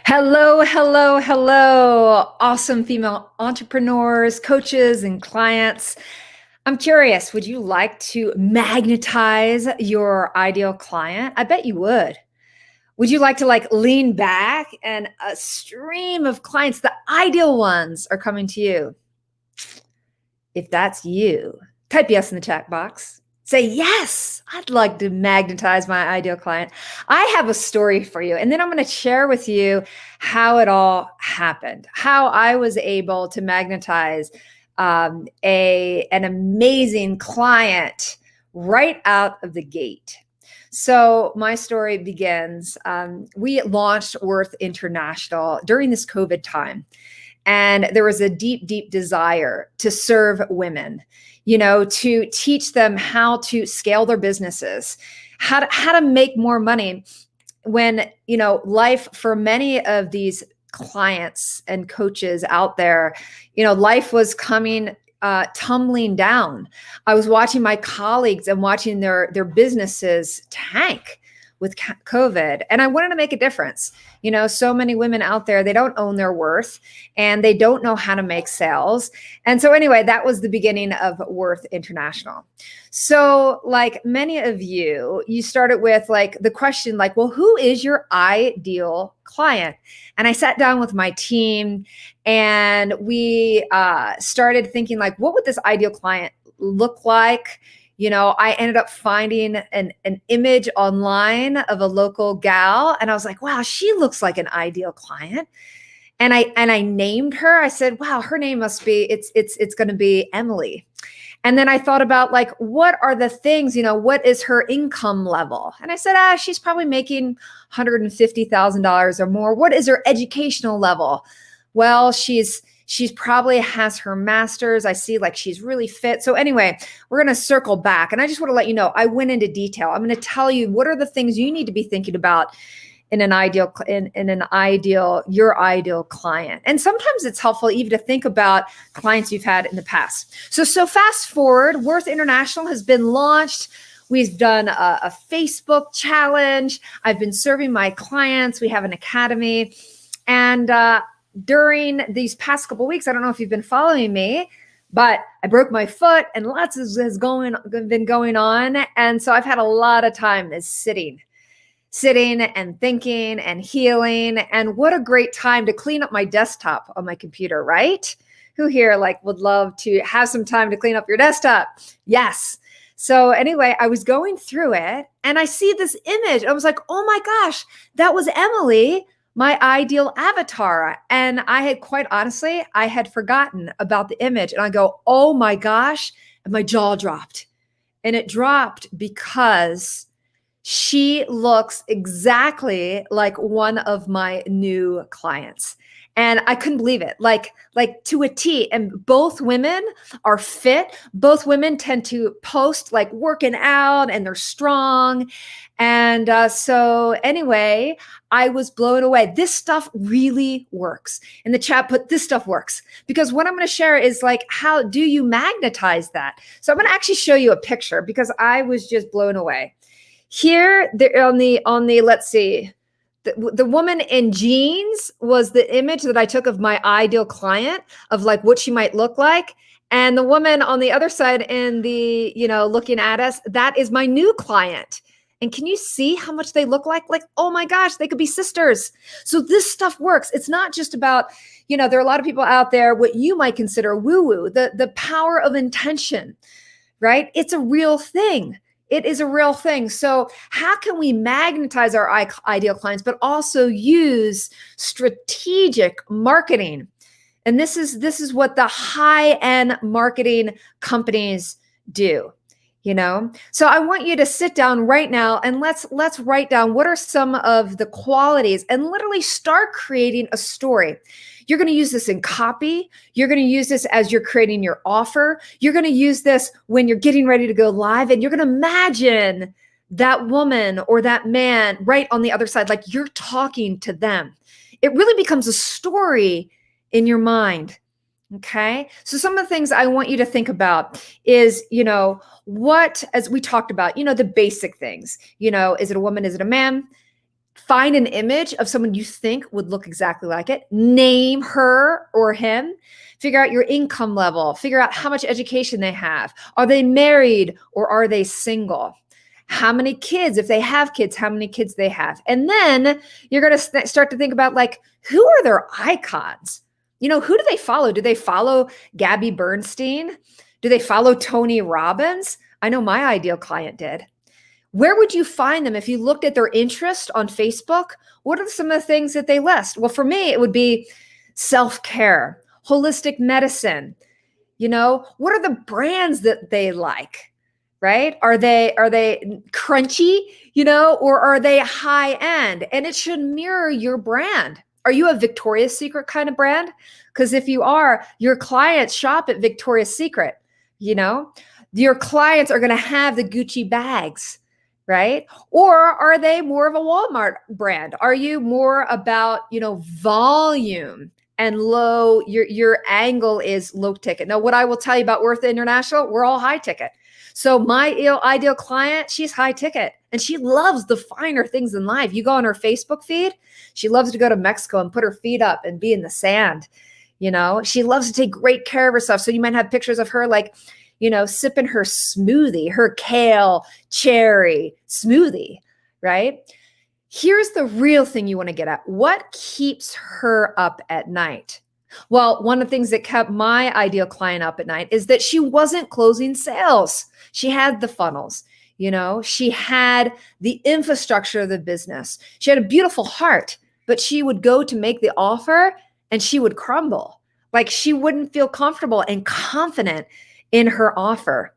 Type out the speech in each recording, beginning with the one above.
Hello, hello, hello, awesome female entrepreneurs, coaches, and clients. I'm curious, would you like to magnetize your ideal client? I bet you would. Would you like to lean back and a stream of clients, the ideal ones, are coming to you? If that's you, type yes in the chat box. Say, yes, I'd like to magnetize my ideal client. I have a story for you, and then I'm going to share with you how it all happened, how I was able to magnetize an amazing client right out of the gate. So my story begins. We launched Worth International during this COVID time. And there was a deep, deep desire to serve women, to teach them how to scale their businesses, how to make more money when, life for many of these clients and coaches out there, life was coming tumbling down. I was watching my colleagues and watching their businesses tank with COVID, and I wanted to make a difference. So many women out there, they don't own their worth and they don't know how to make sales. And so anyway, that was the beginning of Worth International. So like many of you, you started with the question, well, who is your ideal client? And I sat down with my team and we started thinking what would this ideal client look like? I ended up finding an image online of a local gal, and I was like, wow, she looks like an ideal client. And I named her. I said, wow, her name must be, it's going to be Emily. And then I thought about what are the things, what is her income level? And I said, she's probably making $150,000 or more. What is her educational level? Well, she's probably has her master's. I see she's really fit. So anyway, we're going to circle back. And I just want to let you know, I went into detail. I'm going to tell you what are the things you need to be thinking about in an ideal, your ideal client. And sometimes it's helpful even to think about clients you've had in the past. So fast forward, Worth International has been launched. We've done a Facebook challenge. I've been serving my clients. We have an academy. And during these past couple of weeks, I don't know if you've been following me, but I broke my foot and lots has been going on. And so I've had a lot of time is sitting and thinking and healing. And what a great time to clean up my desktop on my computer, right? Who here would love to have some time to clean up your desktop? Yes. So anyway, I was going through it and I see this image. I was like, oh my gosh, that was Emily, my ideal avatar. And I had forgotten about the image. And I go, oh my gosh. And my jaw dropped. And it dropped because she looks exactly like one of my new clients. And I couldn't believe it, like to a T. And both women are fit. Both women tend to post working out and they're strong. And so anyway, I was blown away. This stuff really works. In the chat, put this stuff works. Because what I'm going to share is how do you magnetize that? So I'm going to actually show you a picture because I was just blown away. Here on the let's see, the woman in jeans was the image that I took of my ideal client of what she might look like. And the woman on the other side in the, looking at us, that is my new client. And can you see how much they look like? Oh my gosh, they could be sisters. So this stuff works. It's not just about, there are a lot of people out there, what you might consider woo-woo, the power of intention, right? It's a real thing. It is a real thing. So how can we magnetize our ideal clients, but also use strategic marketing? And this is what the high-end marketing companies do. So I want you to sit down right now and let's write down what are some of the qualities and literally start creating a story. You're going to use this in copy. You're going to use this as you're creating your offer. You're going to use this when you're getting ready to go live, and you're going to imagine that woman or that man right on the other side, like you're talking to them. It really becomes a story in your mind. Okay. So some of the things I want you to think about is, what, as we talked about, the basic things, is it a woman? Is it a man? Find an image of someone you think would look exactly like it. Name her or him. Figure out your income level. Figure out how much education they have. Are they married or are they single? How many kids, if they have kids, how many kids they have. And then you're going to start to think about, like, who are their icons? Who do they follow? Do they follow Gabby Bernstein? Do they follow Tony Robbins? I know my ideal client did. Where would you find them if you looked at their interest on Facebook? What are some of the things that they list? Well, for me, it would be self-care, holistic medicine. What are the brands that they like? Right? Are they crunchy, or are they high end? And it should mirror your brand. Are you a Victoria's Secret kind of brand? Because if you are, your clients shop at Victoria's Secret. Your clients are going to have the Gucci bags, right? Or are they more of a Walmart brand? Are you more about, volume and low? Your angle is low ticket. Now, what I will tell you about Worth International, we're all high ticket. So my ideal client, she's high ticket and she loves the finer things in life. You go on her Facebook feed, she loves to go to Mexico and put her feet up and be in the sand. She loves to take great care of herself. So you might have pictures of her, like, sipping her smoothie, her kale cherry smoothie, right? Here's the real thing you want to get at. What keeps her up at night? Well, one of the things that kept my ideal client up at night is that she wasn't closing sales. She had the funnels, she had the infrastructure of the business. She had a beautiful heart, but she would go to make the offer and she would crumble. Like, she wouldn't feel comfortable and confident in her offer.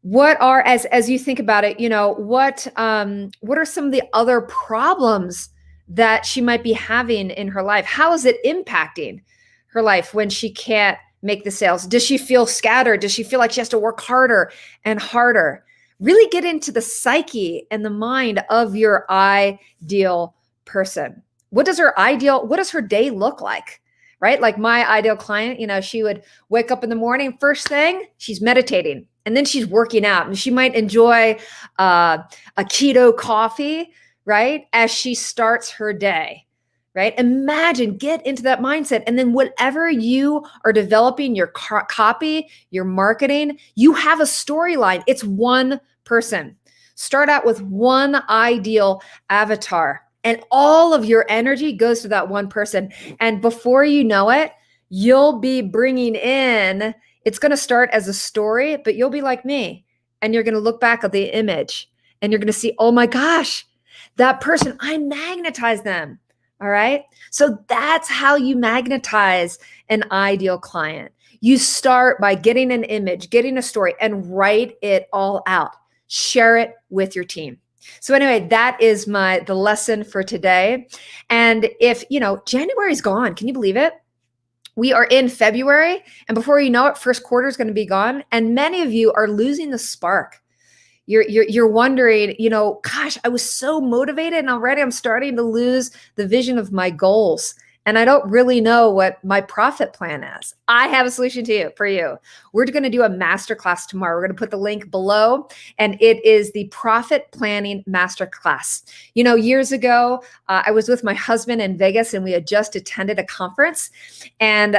What are, as you think about it, what are some of the other problems that she might be having in her life? How is it impacting her life when she can't make the sales? Does she feel scattered? Does she feel like she has to work harder and harder? Really get into the psyche and the mind of your ideal person. What does her day look like? Right? Like my ideal client, she would wake up in the morning, first thing, she's meditating, and then she's working out, and she might enjoy a keto coffee, right? As she starts her day, right? Imagine, get into that mindset. And then whatever you are developing, your copy, your marketing, you have a storyline. It's one person. Start out with one ideal avatar. And all of your energy goes to that one person. And before you know it, you'll be bringing in, it's going to start as a story, but you'll be like me. And you're going to look back at the image and you're going to see, oh my gosh, that person, I magnetize them. All right. So that's how you magnetize an ideal client. You start by getting an image, getting a story, and write it all out. Share it with your team. So anyway, that is the lesson for today. And if, January's gone, can you believe it? We are in February, and before you know it, first quarter is going to be gone. And many of you are losing the spark. You're wondering, gosh, I was so motivated and already I'm starting to lose the vision of my goals. And I don't really know what my profit plan is. I have a solution for you. We're going to do a masterclass tomorrow. We're going to put the link below, and it is the Profit Planning Masterclass. Years ago, I was with my husband in Vegas, and we had just attended a conference, and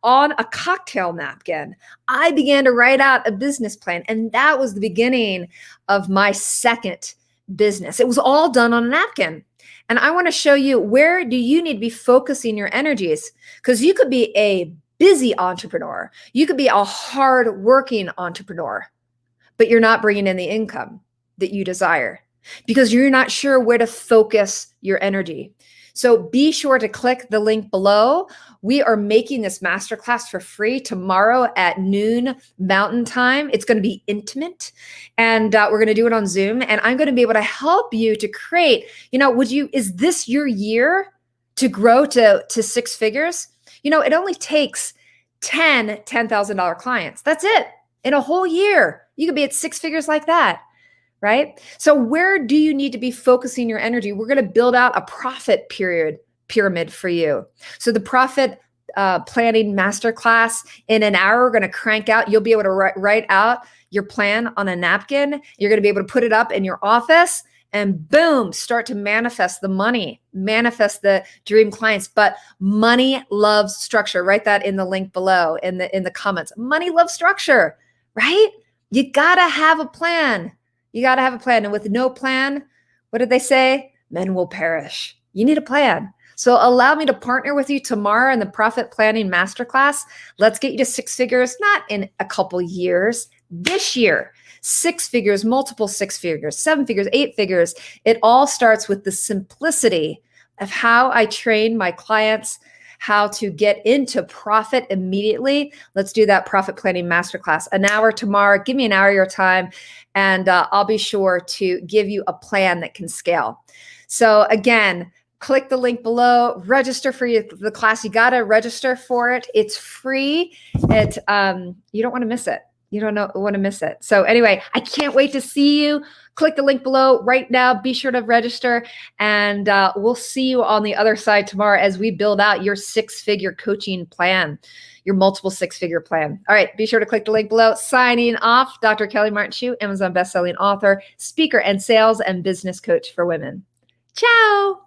on a cocktail napkin, I began to write out a business plan, and that was the beginning of my second business. It was all done on a napkin. And I want to show you, where do you need to be focusing your energies? Because you could be a busy entrepreneur. You could be a hard-working entrepreneur, but you're not bringing in the income that you desire because you're not sure where to focus your energy. So be sure to click the link below. We are making this masterclass for free tomorrow at noon Mountain Time. It's going to be intimate, and we're going to do it on Zoom. And I'm going to be able to help you to create, is this your year to grow to six figures? It only takes 10 $10,000 clients. That's it. In a whole year, you could be at six figures like that. Right? So where do you need to be focusing your energy? We're going to build out a profit pyramid for you. So the profit planning masterclass, in an hour, we're going to crank out. You'll be able to write out your plan on a napkin. You're going to be able to put it up in your office, and boom, start to manifest the money, manifest the dream clients. But money loves structure. Write that in the link below in the comments. Money loves structure, right? You gotta have a plan. You gotta have a plan. And with no plan, what did they say? Men will perish. You need a plan. So allow me to partner with you tomorrow in the Profit Planning Masterclass. Let's get you to six figures, not in a couple years, this year. Six figures, multiple six figures, seven figures, eight figures. It all starts with the simplicity of how I train my clients how to get into profit immediately. Let's do that Profit Planning Masterclass. An hour tomorrow. Give me an hour of your time, and I'll be sure to give you a plan that can scale. So again, click the link below, register for the class. You got to register for it. It's free. You don't want to miss it. You don't want to miss it. So anyway, I can't wait to see you. Click the link below right now. Be sure to register, and we'll see you on the other side tomorrow as we build out your six-figure coaching plan, your multiple six-figure plan. All right, be sure to click the link below. Signing off, Dr. Kelly Martin Chu, Amazon bestselling author, speaker, and sales and business coach for women. Ciao.